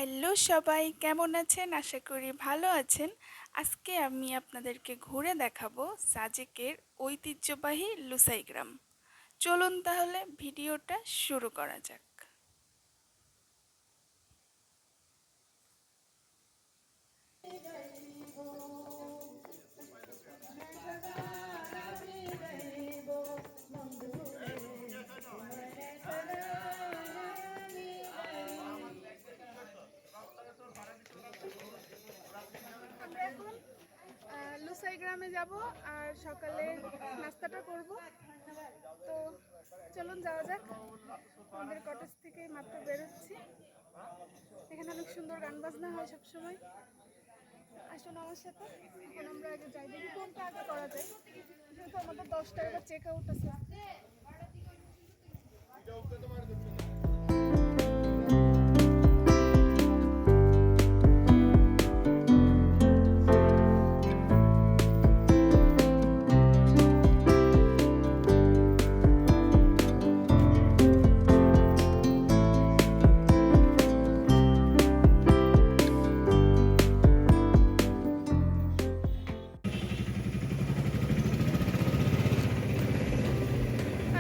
Hello সবাই, কেমন আছেন? আশা করি ভালো আছেন। আজকে আমি আপনাদেরকে ঘুরে দেখাবো সাজেকের ঐতিহ্যবাহী লুসাই গ্রাম। চলুন তাহলে ভিডিওটা শুরু করা যাক। আমরা এখন লুসাই গ্রামে যাব আর সকালে নাস্তাটা করব। তো চলুন যাওয়া যাক। আমাদের কটেজ থেকে মাত্র বেরোচ্ছি। এখানে অনেক সুন্দর গান বাজনা হয় সবসময়। আসুন আমার সাথে। এখন আমরা আগে যাই, দেখি কোনটা আগে করা যায়। যেহেতু আমাদের 10টায় এবার চেক আউট আছে।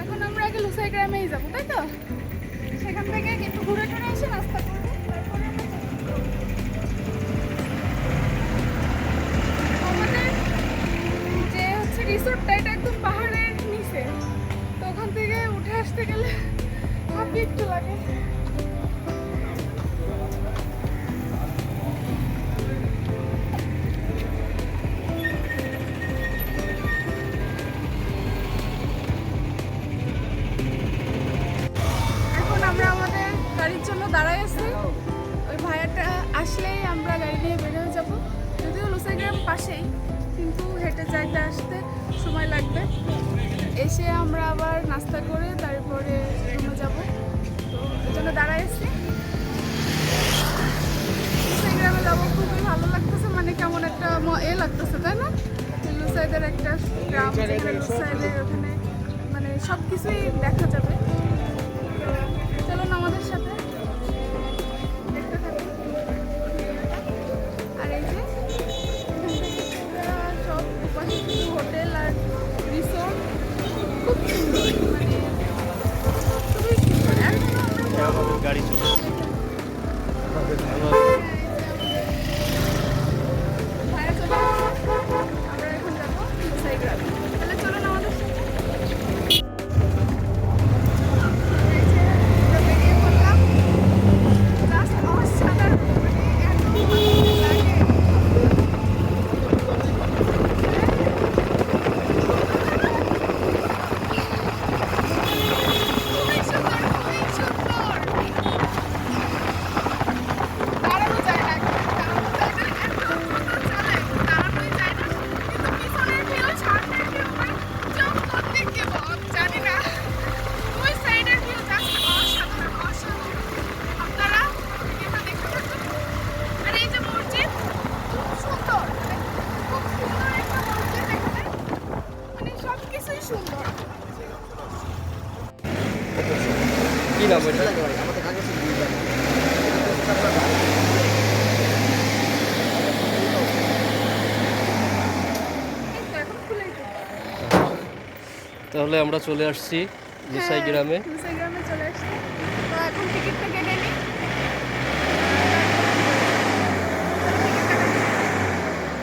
এখন আমরা আগে লুসাই গ্রামেই যাবো, তাই তো? সেখান থেকে একটু ঘুরে টুরে এসে নাস্তা করবো, তারপরে আমরা যাবো। আমাদের যে রিসোর্টটা, এটা একদম পাহাড়ের নিচে। তো ওখান থেকে উঠে আসতে গেলে হাঁপি একটু লাগে। এখন আমরা আমাদের গাড়ির জন্য দাঁড়ায় আছি। ওই ভাইয়াটা আসলেই আমরা গাড়ি নিয়ে বের হয়ে যাবো। যদিও লুসাই গ্রাম পাশেই, কিন্তু হেঁটে যাইতে আসতে সময় লাগবে। এসে আমরা আবার নাস্তা করে তারপরে রুমে যাব। তো এই জন্য দাঁড়ায় আছি। লুসাই গ্রামে যাবো, খুবই ভালো লাগতেছে। মানে কেমন একটা লাগতেছে, তাই না? লুসাইদের একটা গ্রাম, যেখানে লুসাইদের ওখানে মানে সব কিছুই দেখা যাবে। চলুন আমাদের সাথে দেখতে থাকুন। আর এই যে সব পাশে শুধু হোটেল আর রিসোর্ট, খুব সুন্দর, মানে খুবই সুন্দর। আমাদের গাড়ি চলে আসছে। ভাড়া চলে আসছে। আমরা এখন যাবো লুসাই গ্রামে। তাহলে চলুন আমাদের সাথে। এই যে আমরা বেরিয়ে পড়লাম। জাস্ট অসাধারণ, মানে এত ভালো লাগে। খুবই সুন্দর, খুবই সুন্দর। দাঁড়ানো যায় না, দাঁড়ানো যায় না, এত সুন্দর চলে, দাঁড়ানোই যায় না। কিন্তু পিছনের ভিউ, সামনের ভিউ, মানে চোখ কোন দিক দিব জানি না। ওই সাইডের ভিউ জাস্ট অসাধারণ, অসাধারণ। আপনারা ভিডিওটা দেখতে থাকুন। আর এই যে মসজিদ, খুব সুন্দর, মানে খুব সুন্দর একটা মসজিদ এখানে। মানে সব কিছুই সুন্দর। কি নাম এটা? এই তো এখন খুলেই দিল। তাহলে আমরা চলে আসছি লুসাই গ্রামে। লুসাই গ্রামে চলে আসছি। তো এখন টিকিটটা কেটে নিই।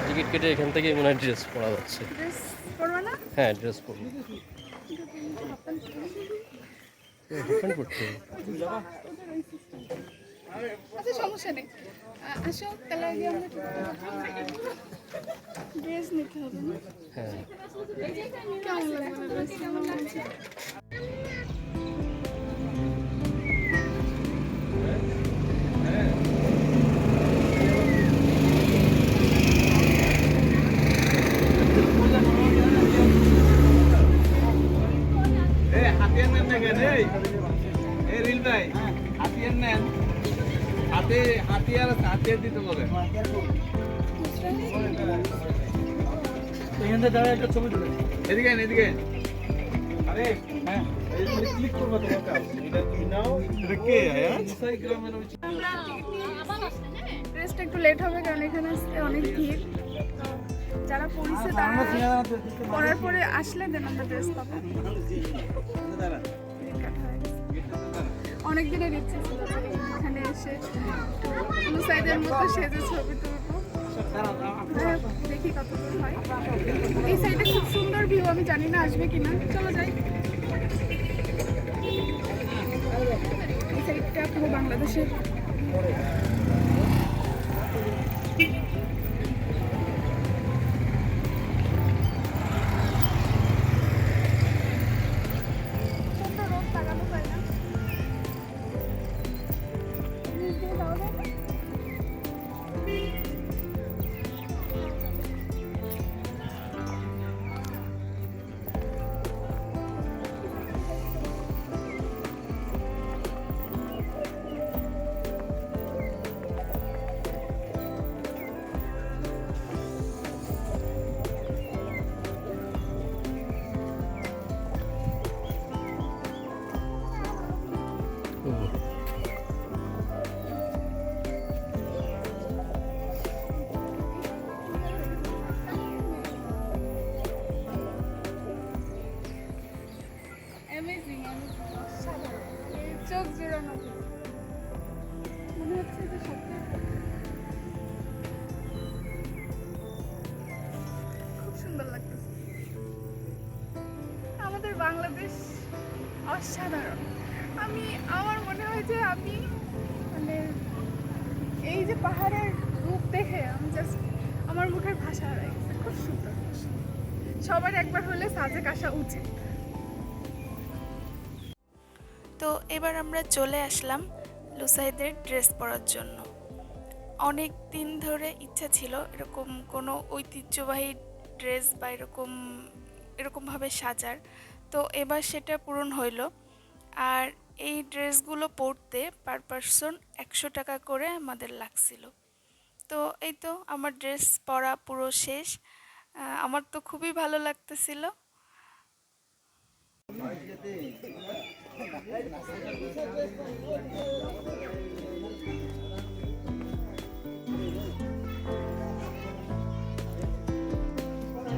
টিকিট কেটে এখান থেকে মনে হয় ড্রেস পরা যাচ্ছে। ড্রেস পরবো না? হ্যাঁ, ড্রেস পরবো। হাফপ্যান্ট পরতে হবে। আচ্ছা, সমস্যা নেই। আসো তাহলে আগে আমরা ড্রেস নিতে হবে না? হ্যাঁ, কেমন লাগবে ড্রেস? কেমন লাগছে? হাতিয়ার নেন না কেন? এই রিল ভাই, হাতিয়ার নেন। হাতিয়ার দিতে বলে। এখান থেকে দাঁড়ায় একটা ছবি তুলে। এদিকে এদিকে। আরে হ্যাঁ, এই ক্লিক করবা তোমাকে। এটা তুমি নাও। এটা কে? হ্যাঁ, লুসাই গ্রামের ওই আমরা টিকিট নিয়ে ড্রেসটা একটু লেট হবে কারণ এখানে আসতে অনেক ভিড়। তো যারা পড়ছে তারা পড়ার পরে আসলে দেন আমরা ড্রেস পাবো। অনেক দিনের ইচ্ছে ছিল যে এখানে এসে লুসাইদের মতো সেজে ছবি তুলবো। দেখি কতদূর হয়। এই সাইডে খুব সুন্দর ভিউ, আমি জানি না আসবে কিনা। চলো যাই। এই সাইডটা পুরো বাংলাদেশের। সুন্দর রোদ লাগানো যায় না। নিচ দিয়ে যাওয়া যায় না? Amazing, amazing. অসাধারণ। চোখ জোড়ানো ভিউ। মনে হচ্ছে যে সত্যি খুব সুন্দর লাগতেছে। আমাদের বাংলাদেশ অসাধারণ। আমার মনে হয় যে আমি মানে এই যে পাহাড়ের রূপ দেখে আমি জাস্ট আমার মুখের ভাষা হারাই গেছে। খুব সুন্দর। সবার একবার হলে সাজেক আসা উচিত। তো এবার আমরা চলে আসলাম লুসাইদের ড্রেস পরার জন্য। অনেক দিন ধরে ইচ্ছা ছিল এরকম কোনো ঐতিহ্যবাহী ড্রেস বা এরকমভাবে সাজার। তো এবার সেটা পূরণ হইল। আর এই ড্রেসগুলো পরতে পার পারসন 100 টাকা করে আমাদের লাগছিল। তো এই তো আমার ড্রেস পরা পুরো শেষ। আমার তো খুবই ভালো লাগতেছিল।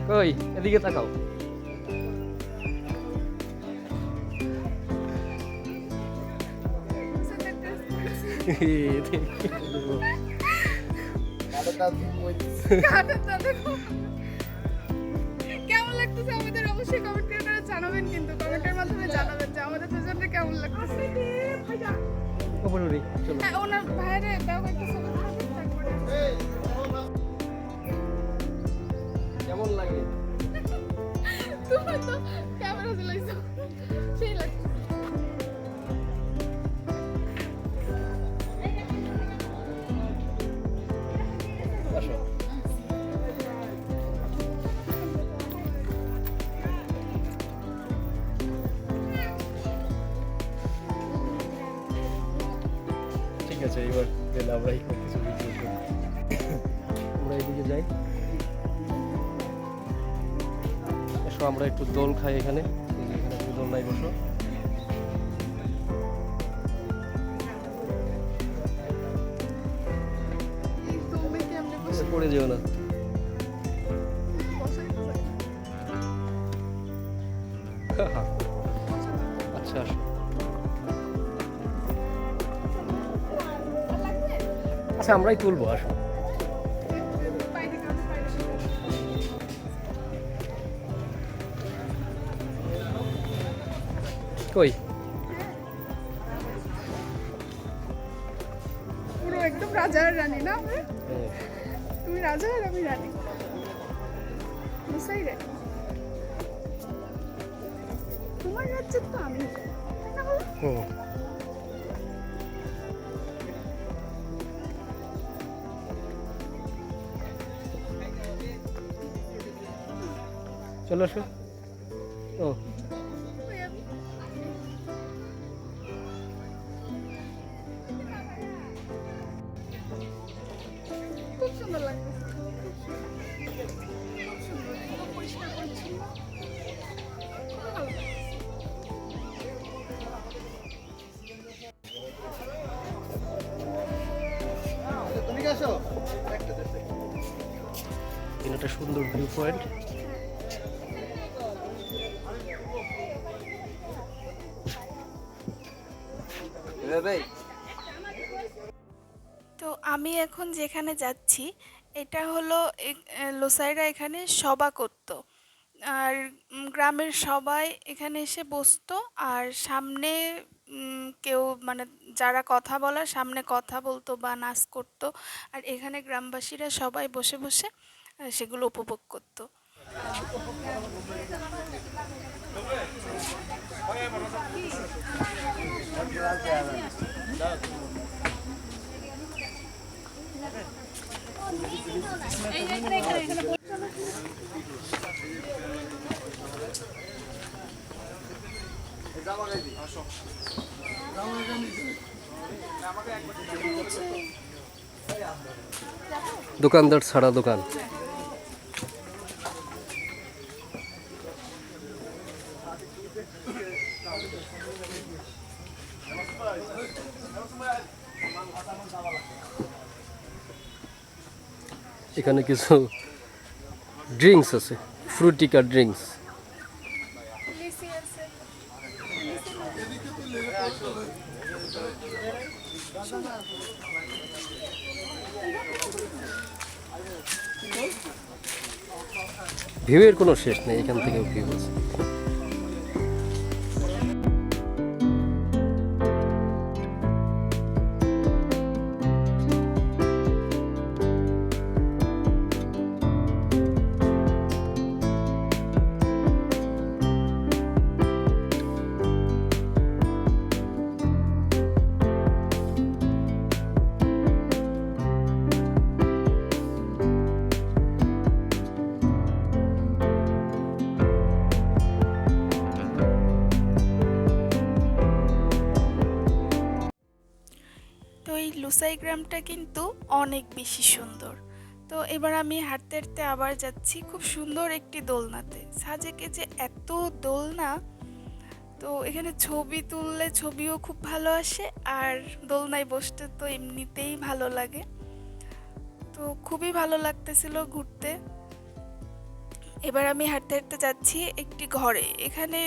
কই এদিকে তাকাও। কেমন লাগতেছে আমাদের অবশ্যই কমেন্ট করে জানাবেন, কিন্তু কমেন্টের মাধ্যমে জানাবেন যে আমাদের দুজনকে কেমন লাগতেছে। হ্যাঁ, ওনার ভাইরে দাও একটা ছবি তুলবেন, তারপরে কেমন লাগে? তুমি তো ক্যামেরা চালাইছো, সেই লাগছে। আসো। ঠিক আছে, এবার তাহলে আমরা এখানে কিছু ভিডিও করি। আমরা এদিকে যাই। এসো আমরা একটু দোল খাই এখানে। এখানে একটু দোল নাই, বসো। এই তুমি কেমনে বসে পড়ে যেও না। বসাই তো যায় না। আচ্ছা আসো। আচ্ছা আমরাই তুলবো, আসো। বাইরে কাছে বাইরে কই পুরো একদম রাজা আর রানী না আমরা? তুমি রাজা আর আমি রানী। বুঝাই রে, তোমার রাজ্যে তো আমি যাই, তাই না বলো? চলো আসো। ও ওই আমি। খুব সুন্দর লাগতেছে, খুব সুন্দর, পুরো পরিষ্কার পরিচ্ছন্ন, খুব ভালো লাগছে। এখানে একটা সুন্দর ভিউ পয়েন্ট। তো আমি এখন যেখানে যাচ্ছি এটা হলো লোসাইরা এখানে সভা করতো, আর গ্রামের সবাই এখানে এসে বসতো, আর সামনে কেউ মানে যারা কথা বলার সামনে কথা বলতো বা নাচ করতো, আর এখানে গ্রামবাসীরা সবাই বসে বসে সেগুলো উপভোগ করতো। দোকানদার ছাড়া দোকান। এখানে কিছু ড্রিঙ্কস আছে, ফ্রুটিকা ড্রিঙ্কস। ভিউয়ের কোনো শেষ নেই, এখান থেকে ভিউ আছে। তো এই লুসাই গ্রামটা কিন্তু অনেক বেশি সুন্দর। তো এবার আমি হাঁটতে হাঁটতে আবার যাচ্ছি খুব সুন্দর একটি দোলনাতে। সাজেকে যে এত দোলনা, তো এখানে ছবি তুললে ছবিও খুব ভালো আসে, আর দোলনায় বসতে তো এমনিতেই ভালো লাগে। তো খুবই ভালো লাগতেছিল ঘুরতে। এবার আমি হাঁটতে হাঁটতে যাচ্ছি একটি ঘরে। এখানে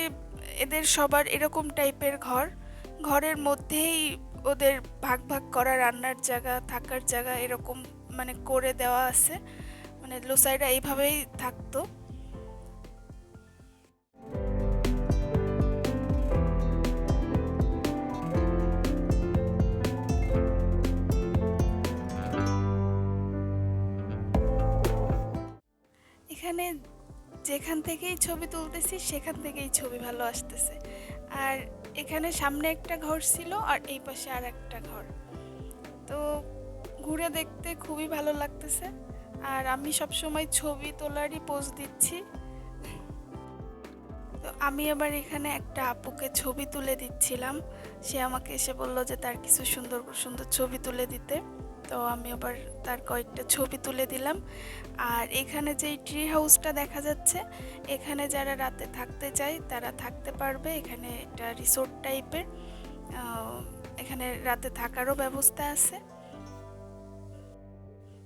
এদের সবার এরকম টাইপের ঘর, ঘরের মধ্যেই ওদের ভাগ ভাগ করা রান্নার জায়গা, থাকার জায়গা এরকম মানে করে দেওয়া আছে। মানে লোসাইরা এইভাবেই থাকতো। এখানে যেখান থেকেই ছবি তুলতেছি সেখান থেকেই ছবি ভালো আসতেছে। আর এখানে সামনে একটা ঘর ছিল আর এই পাশে আর একটা ঘর। তো ঘুরে দেখতে খুবই ভালো লাগতেছে, আর আমি সবসময় ছবি তোলারই পোজ দিচ্ছি। তো আমি আবার এখানে একটা আপুকে ছবি তুলে দিচ্ছিলাম। সে আমাকে এসে বলল যে তার কিছু সুন্দর সুন্দর ছবি তুলে দিতে। তো আমি আবার তার কয়েকটা ছবি তুলে দিলাম। আর এখানে যে ট্রি হাউসটা দেখা যাচ্ছে, এখানে যারা রাতে থাকতে চায় তারা থাকতে পারবে। এখানে একটা রিসোর্ট টাইপের, এখানে রাতে থাকারও ব্যবস্থা আছে।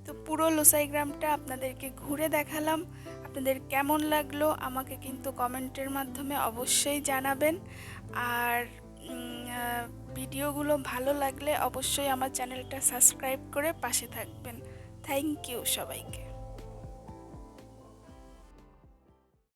তো পুরো লোসাই গ্রামটা আপনাদেরকে ঘুরে দেখালাম। আপনাদের কেমন লাগলো আমাকে কিন্তু কমেন্টের মাধ্যমে অবশ্যই জানাবেন। আর ভিডিওগুলো ভালো লাগলে অবশ্যই আমার চ্যানেলটা সাবস্ক্রাইব করে পাশে থাকবেন। থ্যাংক ইউ সবাইকে।